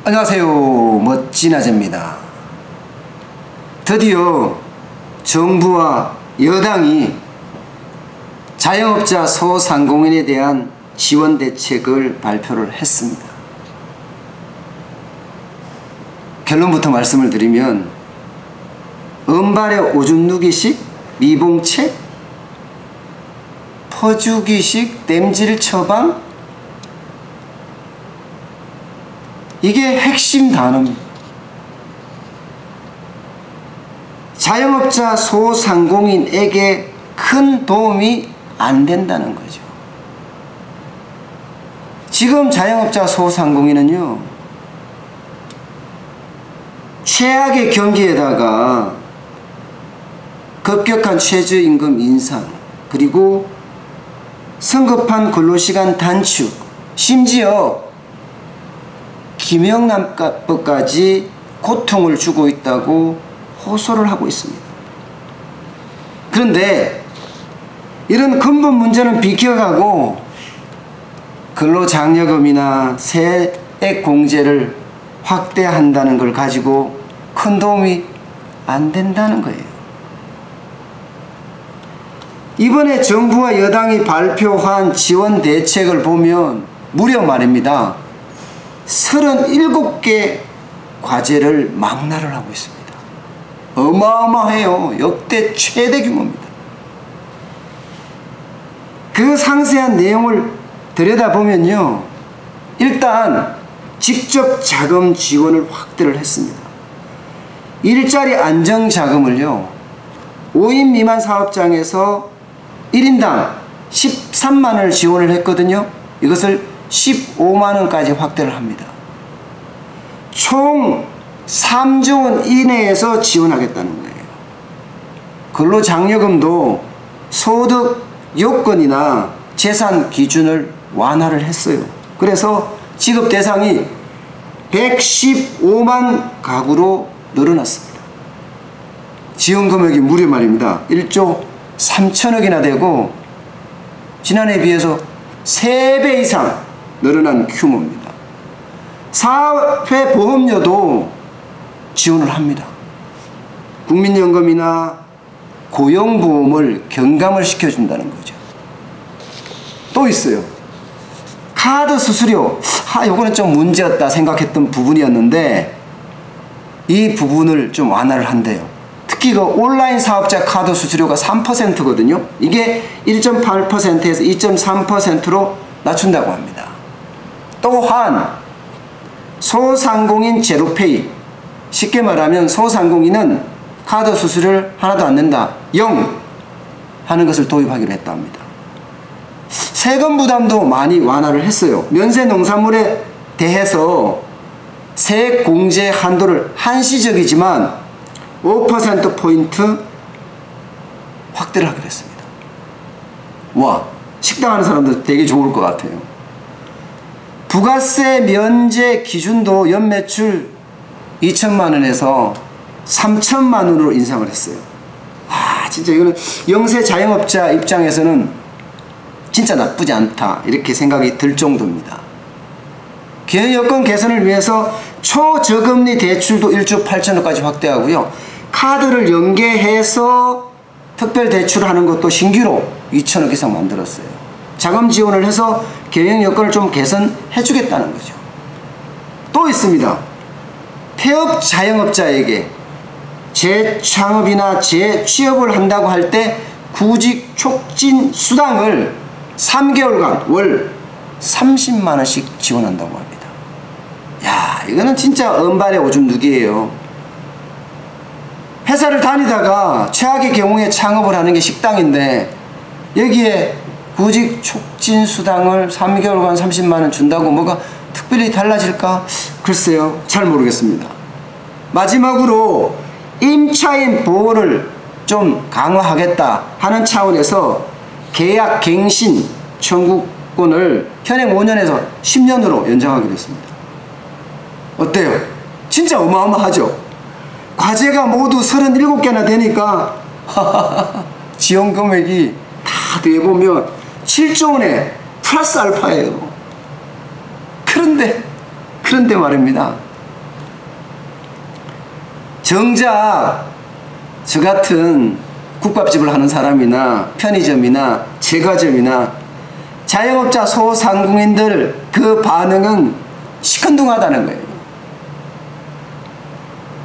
안녕하세요. 멋진 아재입니다. 드디어 정부와 여당이 자영업자 소상공인에 대한 지원 대책을 발표를 했습니다. 결론부터 말씀을 드리면 은발의 오줌 누기식 미봉책, 퍼주기식 땜질 처방, 이게 핵심 단어입니다. 자영업자 소상공인에게 큰 도움이 안 된다는 거죠. 지금 자영업자 소상공인은요, 최악의 경기에다가 급격한 최저임금 인상, 그리고 성급한 근로시간 단축, 심지어 김영란법까지 고통을 주고 있다고 호소를 하고 있습니다. 그런데 이런 근본 문제는 비켜가고 근로장려금이나 세액공제를 확대한다는 걸 가지고 큰 도움이 안 된다는 거예요. 이번에 정부와 여당이 발표한 지원 대책을 보면 무려 말입니다, 37개 과제를 망라를 하고 있습니다. 어마어마해요. 역대 최대 규모입니다. 그 상세한 내용을 들여다보면요, 일단 직접 자금 지원을 확대를 했습니다. 일자리 안정자금을요, 5인 미만 사업장에서 1인당 13만원을 지원을 했거든요. 이것을 15만원까지 확대를 합니다. 총 3조 원 이내에서 지원하겠다는 거예요. 근로장려금도 소득 요건이나 재산 기준을 완화를 했어요. 그래서 지급 대상이 115만 가구로 늘어났습니다. 지원 금액이 무려 말입니다, 1조 3천억이나 되고 지난해에 비해서 3배 이상 늘어난 규모입니다. 사회보험료도 지원을 합니다. 국민연금이나 고용보험을 경감을 시켜준다는 거죠. 또 있어요. 카드 수수료, 요거는 좀 문제였다 생각했던 부분이었는데 이 부분을 좀 완화를 한대요. 특히 그 온라인 사업자 카드 수수료가 3%거든요. 이게 1.8%에서 2.3%로 낮춘다고 합니다. 또한 소상공인 제로페이, 쉽게 말하면 소상공인은 카드 수수료를 하나도 안 낸다, 0 하는 것을 도입하기로 했다 합니다. 세금 부담도 많이 완화를 했어요. 면세 농산물에 대해서 세액 공제 한도를 한시적이지만 5%포인트 확대를 하기로 했습니다. 와, 식당 하는 사람들 되게 좋을 것 같아요. 부가세 면제 기준도 연매출 2천만원에서 3천만원으로 인상을 했어요. 진짜 이거는 영세 자영업자 입장에서는 진짜 나쁘지 않다, 이렇게 생각이 들 정도입니다. 경영 여건 개선을 위해서 초저금리 대출도 1조 8천억까지 확대하고요, 카드를 연계해서 특별 대출하는 것도 신규로 2천억 이상 만들었어요. 자금 지원을 해서 경영 여건을 좀 개선해 주겠다는 거죠. 또 있습니다. 폐업 자영업자에게 재창업이나 재취업을 한다고 할 때 구직 촉진 수당을 3개월간 월 30만원씩 지원한다고 합니다. 야, 이거는 진짜 은발의 오줌 누기예요. 회사를 다니다가 최악의 경우에 창업을 하는 게 식당인데 여기에 구직 촉진 수당을 3개월간 30만원 준다고 뭐가 특별히 달라질까? 글쎄요, 잘 모르겠습니다. 마지막으로 임차인 보호를 좀 강화하겠다 하는 차원에서 계약 갱신 청구권을 현행 5년에서 10년으로 연장하기로 했습니다. 어때요? 진짜 어마어마하죠? 과제가 모두 37개나 되니까 지원 금액이 다 더해보면 7조 원에 플러스 알파예요. 그런데 말입니다. 정작 저 같은 국밥집을 하는 사람이나 편의점이나 제과점이나 자영업자 소상공인들 그 반응은 시큰둥하다는 거예요.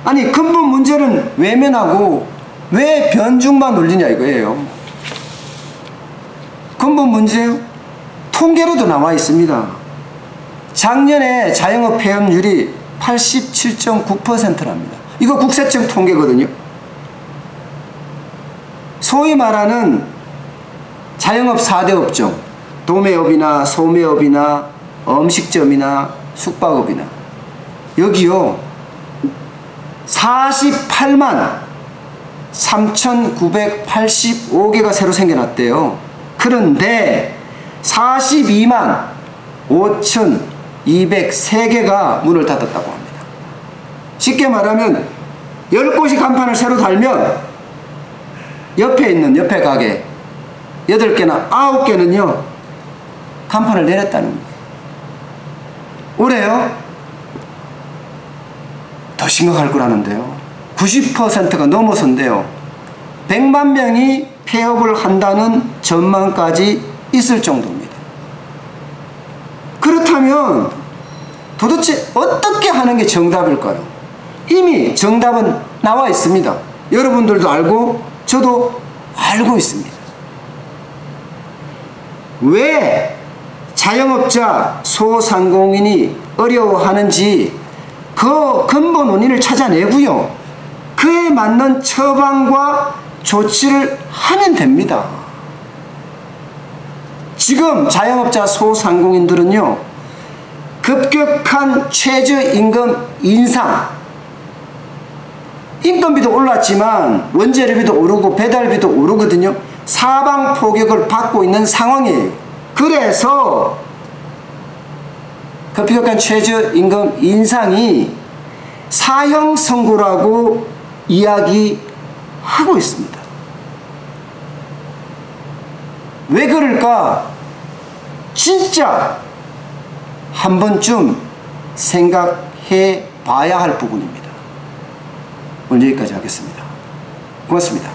아니 근본 문제는 외면하고 왜 변죽만 올리냐 이거예요. 근본 문제요? 통계로도 나와 있습니다. 작년에 자영업 폐업률이 87.9%랍니다. 이거 국세청 통계거든요. 소위 말하는 자영업 4대 업종, 도매업이나 소매업이나 음식점이나 숙박업이나 여기요 48만 3,985개가 새로 생겨났대요. 그런데 42만 5,203개가 문을 닫았다고 합니다. 쉽게 말하면 10곳이 간판을 새로 달면 옆에 있는 옆에 가게 8개나 9개는요 간판을 내렸다는 거예요. 올해요 더 심각할 거라는데요. 90%가 넘어선대요. 100만 명이 폐업을 한다는 전망까지 있을 정도입니다. 그렇다면 도대체 어떻게 하는 게 정답일까요? 이미 정답은 나와 있습니다. 여러분들도 알고 저도 알고 있습니다. 왜 자영업자 소상공인이 어려워하는지 그 근본 원인을 찾아내고요. 그에 맞는 처방과 조치를 하면 됩니다. 지금 자영업자 소상공인들은요 급격한 최저임금 인상, 인건비도 올랐지만 원재료비도 오르고 배달비도 오르거든요. 사방폭격을 받고 있는 상황이에요. 그래서 급격한 최저임금 인상이 사형 선고라고 이야기하고 있습니다. 왜 그럴까? 진짜 한 번쯤 생각해 봐야 할 부분입니다. 오늘 여기까지 하겠습니다. 고맙습니다.